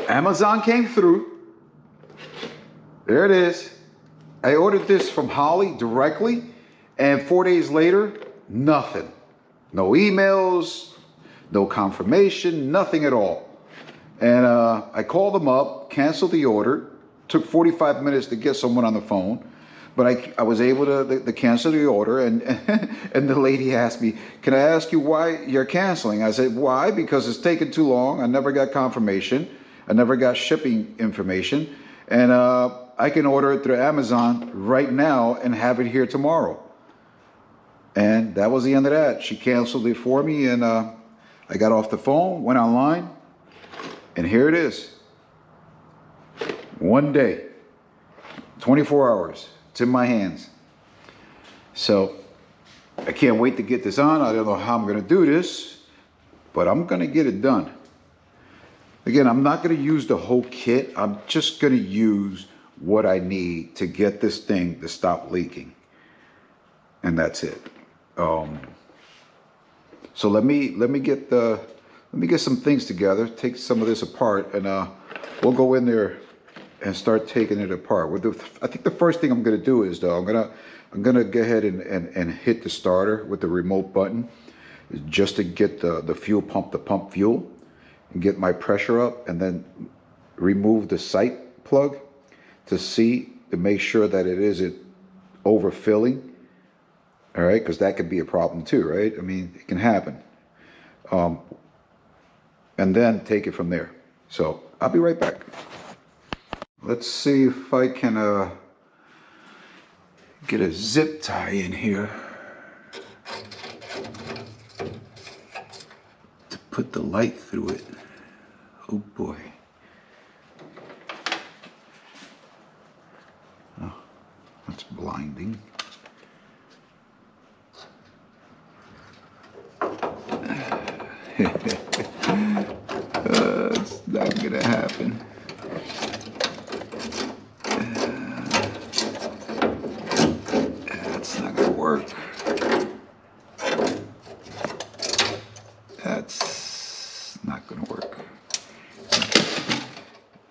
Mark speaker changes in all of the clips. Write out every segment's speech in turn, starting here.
Speaker 1: Amazon came through. There it is. I ordered this from Holley directly, and 4 days later, nothing. No emails, no confirmation, nothing at all. And I called them up, canceled the order. Took 45 minutes to get someone on the phone, but I was able to cancel the order. And and the lady asked me, "Can I ask you why you're canceling?" I said, "Why? Because it's taken too long. I never got confirmation. I never got shipping information, and I can order it through Amazon right now and have it here tomorrow." And that was the end of that. She canceled it for me, and I got off the phone, went online, and here it is. One day, 24 hours, it's in my hands. So I can't wait to get this on. I don't know how I'm going to do this, but I'm going to get it done. Again, I'm not going to use the whole kit. I'm just going to use what I need to get this thing to stop leaking. And that's it. So let me get some things together, take some of this apart, and we'll go in there and start taking it apart. I think the first thing I'm going to do is, though, I'm gonna go ahead and hit the starter with the remote button, just to get the fuel pump to pump fuel and get my pressure up, and then remove the sight plug to make sure that it isn't overfilling. All right, because that could be a problem too, right? I mean, it can happen. And then take it from there. So I'll be right back. Let's see if I can get a zip tie in here to put the light through it. Oh boy. Oh, that's blinding. It's not gonna happen. That's not gonna work. That's not gonna work.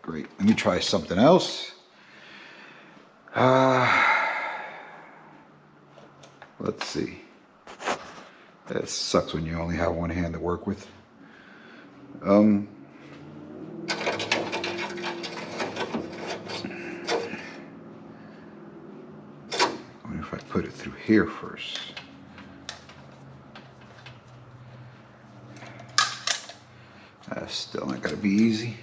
Speaker 1: Great. Let me try something else. Let's see. That sucks when you only have one hand to work with. What if I put it through here first? That's still not gonna be easy.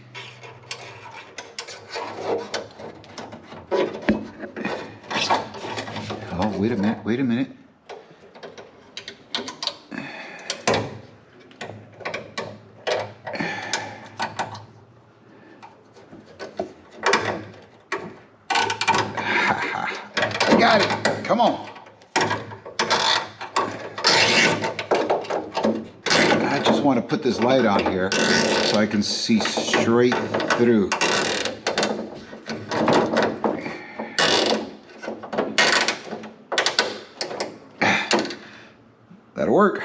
Speaker 1: Oh, wait a minute, wait a minute. Got it. Come on. I just want to put this light on here so I can see straight through. That'll work.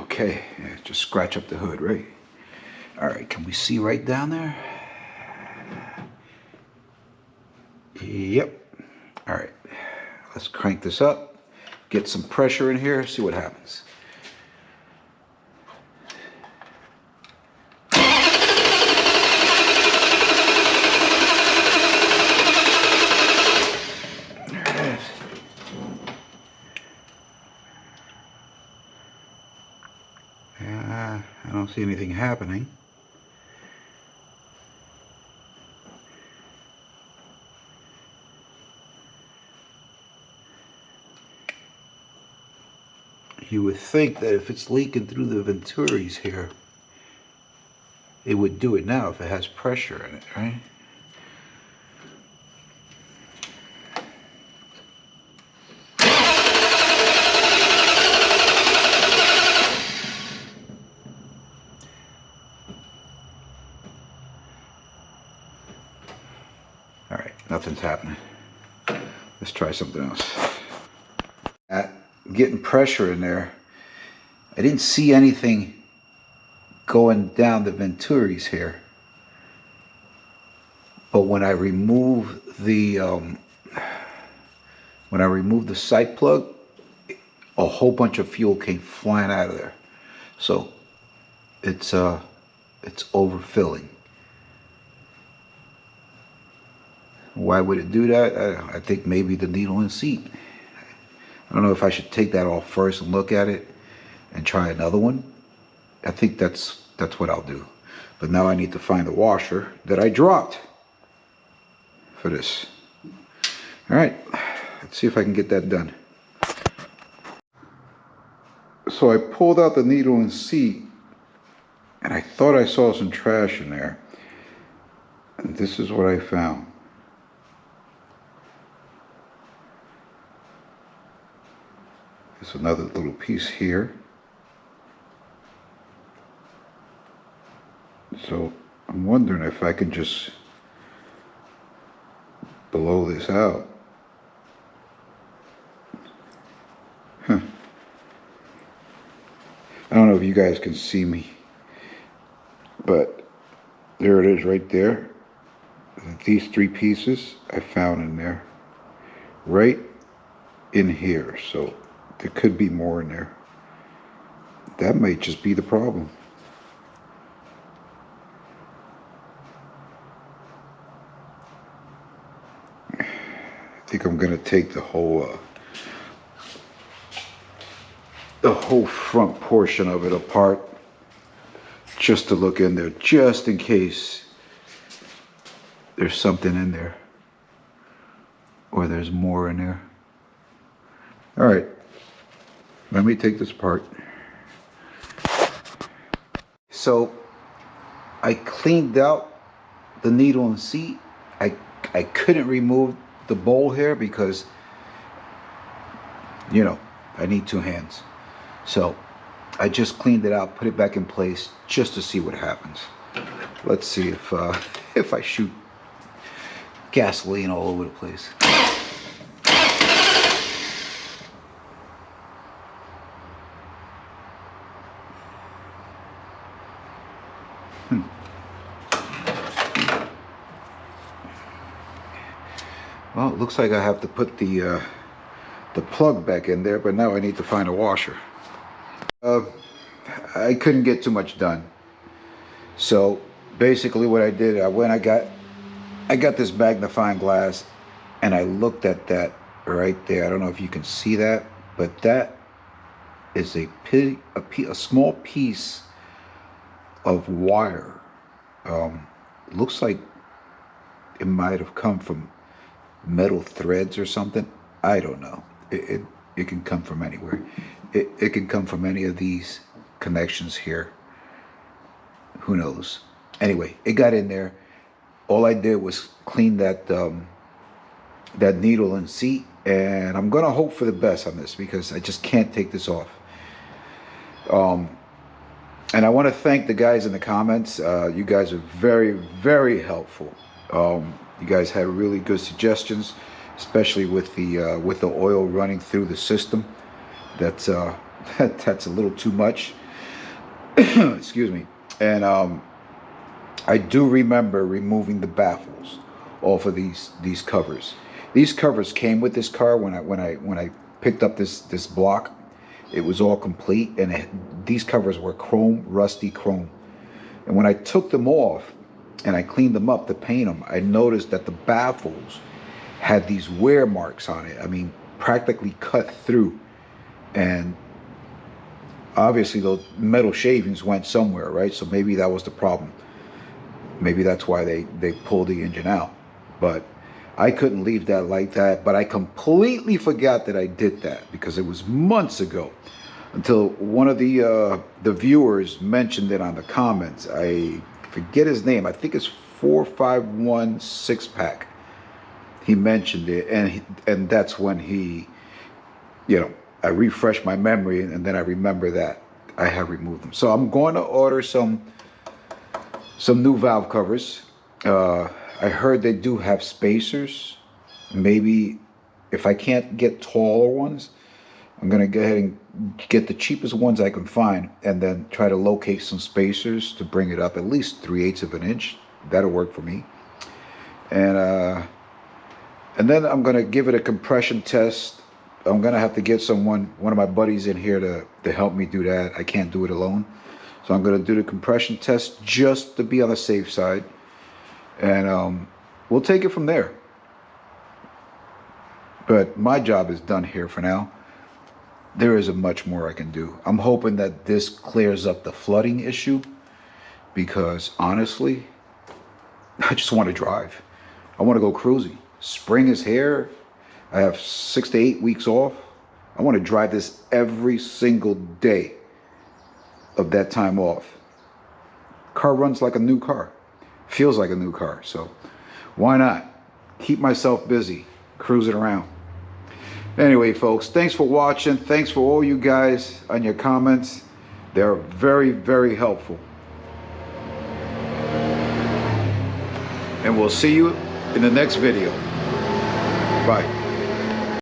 Speaker 1: Okay, just scratch up the hood, right? All right, can we see right down there? Yep. All right, let's crank this up, get some pressure in here, see what happens. There it is. Yeah, I don't see anything happening. You would think that if it's leaking through the venturis here, it would do it now if it has pressure in it, right? All right, nothing's happening. Let's try something else. Getting pressure in there. I didn't see anything going down the Venturis here. But when I remove the site plug, a whole bunch of fuel came flying out of there. So it's overfilling. Why would it do that? I think maybe the needle and seat. I don't know if I should take that off first and look at it and try another one. I think that's what I'll do. But now I need to find the washer that I dropped for this. All right, let's see if I can get that done. So I pulled out the needle and seat, and I thought I saw some trash in there. And this is what I found. There's another little piece here. So I'm wondering if I can just blow this out. Huh. I don't know if you guys can see me, but there it is right there. These three pieces I found in there, right in here. So there could be more in there. That might just be the problem. I think I'm gonna take the whole front portion of it apart just to look in there, just in case there's something in there or there's more in there. All right, let me take this apart. So I cleaned out the needle and seat. I couldn't remove the bowl here because, you know, I need two hands. So I just cleaned it out, put it back in place just to see what happens. Let's see if I shoot gasoline all over the place. Well, it looks like I have to put the plug back in there, but now I need to find a washer. I couldn't get too much done. So basically what I did, I got this magnifying glass and I looked at that right there. I don't know if you can see that, but that is a small piece of wire. Looks like it might have come from metal threads or something. I don't know. It can come from anywhere. It can come from any of these connections here. Who knows? Anyway, it got in there. All I did was clean that that needle and seat, and I'm gonna hope for the best on this because I just can't take this off. And I want to thank the guys in the comments. You guys are very, very helpful. You guys had really good suggestions, especially with the oil running through the system. That's that's a little too much. Excuse me. And I do remember removing the baffles off of these covers. These covers came with this car when I picked up this block. It was all complete, and these covers were chrome, rusty chrome. And when I took them off and I cleaned them up to paint them, I noticed that the baffles had these wear marks on it. I mean, practically cut through. And obviously those metal shavings went somewhere, right? So maybe that was the problem. Maybe that's why they pulled the engine out. But I couldn't leave that like that. But I completely forgot that I did that because it was months ago, until one of the viewers mentioned it on the comments. I forget his name. I think it's 451 6-pack. He mentioned it, and that's when he, you know, I refreshed my memory, and then I remember that I have removed them. So I'm going to order some new valve covers. I heard they do have spacers. Maybe if I can't get taller ones, I'm gonna go ahead and get the cheapest ones I can find, and then try to locate some spacers to bring it up at least 3/8 of an inch. That'll work for me. And then I'm gonna give it a compression test. I'm gonna have to get one of my buddies in here to help me do that. I can't do it alone. So I'm gonna do the compression test just to be on the safe side. And we'll take it from there. But my job is done here for now. There isn't much more I can do. I'm hoping that this clears up the flooding issue, because honestly, I just want to drive. I want to go cruising. Spring is here. I have 6 to 8 weeks off. I want to drive this every single day of that time off. Car runs like a new car. Feels like a new car. So why not keep myself busy cruising around? Anyway, folks, thanks for watching. Thanks for all you guys on your comments. They're very, very helpful. And we'll see you in the next video. Bye.